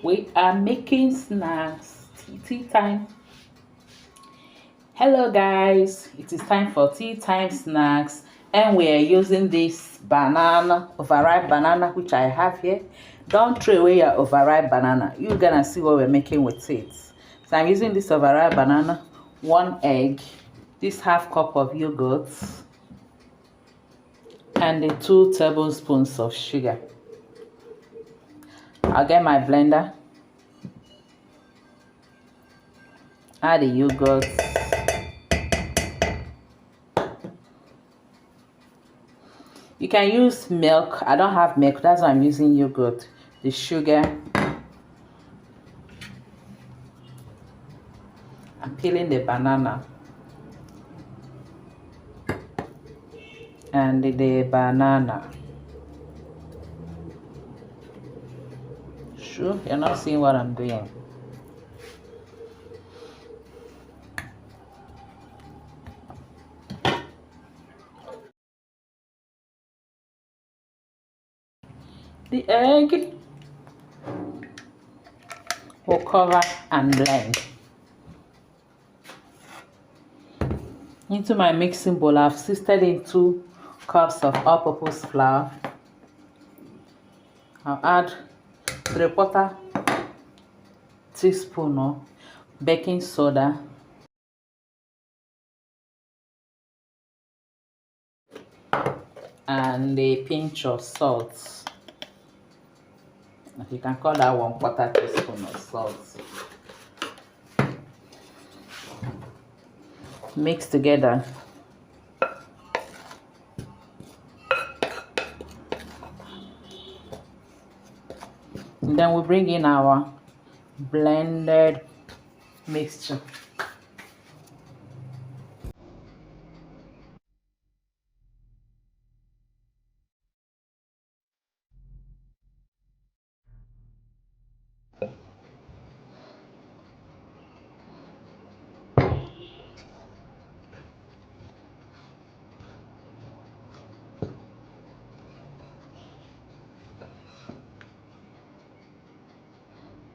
We are making snacks. Tea time. Hello, guys. It is time for tea time snacks, and we are using this banana, overripe banana, which I have here. Don't throw away your overripe banana. You're gonna see what we're making with it. So I'm using this overripe banana, 1 egg, this half cup of yogurt, and the 2 tablespoons of sugar. I'll get my blender, add the yogurt, you can use milk. I don't have milk, that's why I'm using yogurt. The sugar, I'm peeling the banana, and the banana. Sure, you're not seeing what I'm doing. The egg will cover and blend. Into my mixing bowl, I've sifted in 2 cups of all-purpose flour. I'll add 3/4 teaspoon of baking soda, and a pinch of salt. You can call that 1/4 teaspoon of salt. Mix together. And then we bring in our blended mixture.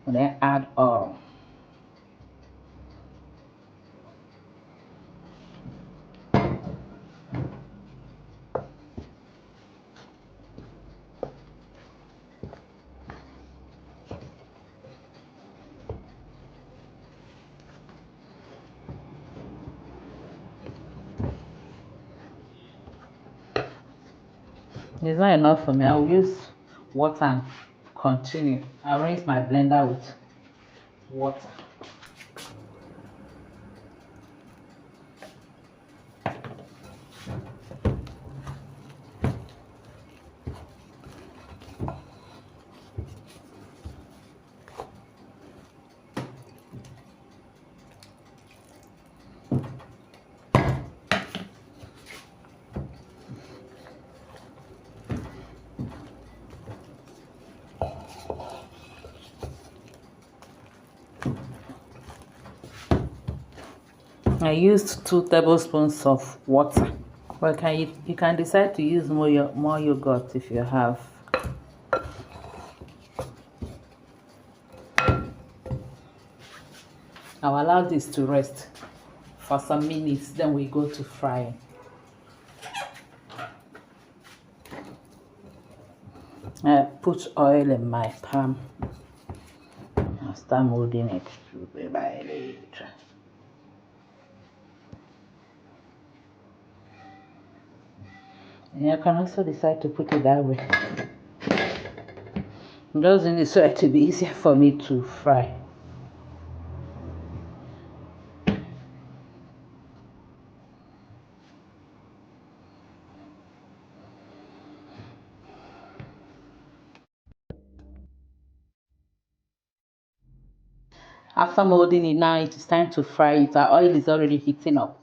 And then add oil. It's not enough for me. I'll use water and continue. I'll rinse my blender with water. I used 2 tablespoons of water. But you can decide to use more yogurt if you have. I'll allow this to rest for some minutes, then we go to frying. I put oil in my pan. I'll start molding it little by little. And you can also decide to put it that way. I'm just doing it so it will be easier for me to fry. After molding it, now it is time to fry it. Our oil is already heating up.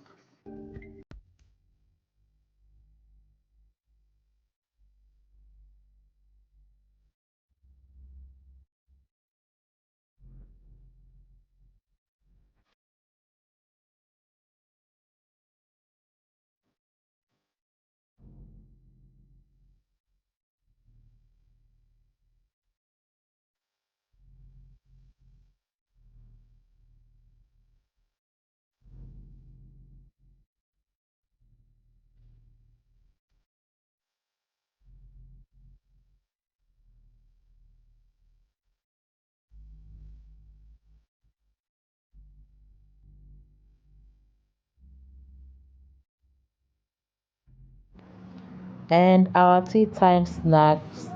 And our tea time snacks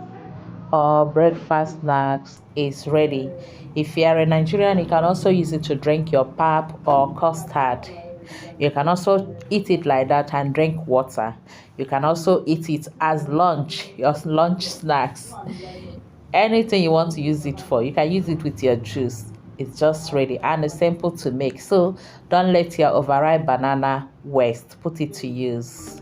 or breakfast snacks is ready. If you are a Nigerian, you can also use it to drink your pap or custard. You can also eat it like that and drink water. You can also eat it as lunch, your lunch snacks. Anything you want to use it for, you can use it with your juice. It's just ready and it's simple to make. So don't let your overripe banana waste. Put it to use.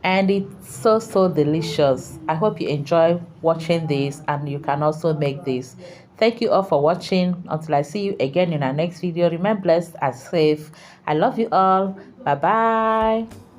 And it's so delicious. I hope you enjoy watching this and you can also make this. Thank you all for watching. Until I see you again in our next video, remain blessed and safe. I love you all. Bye bye.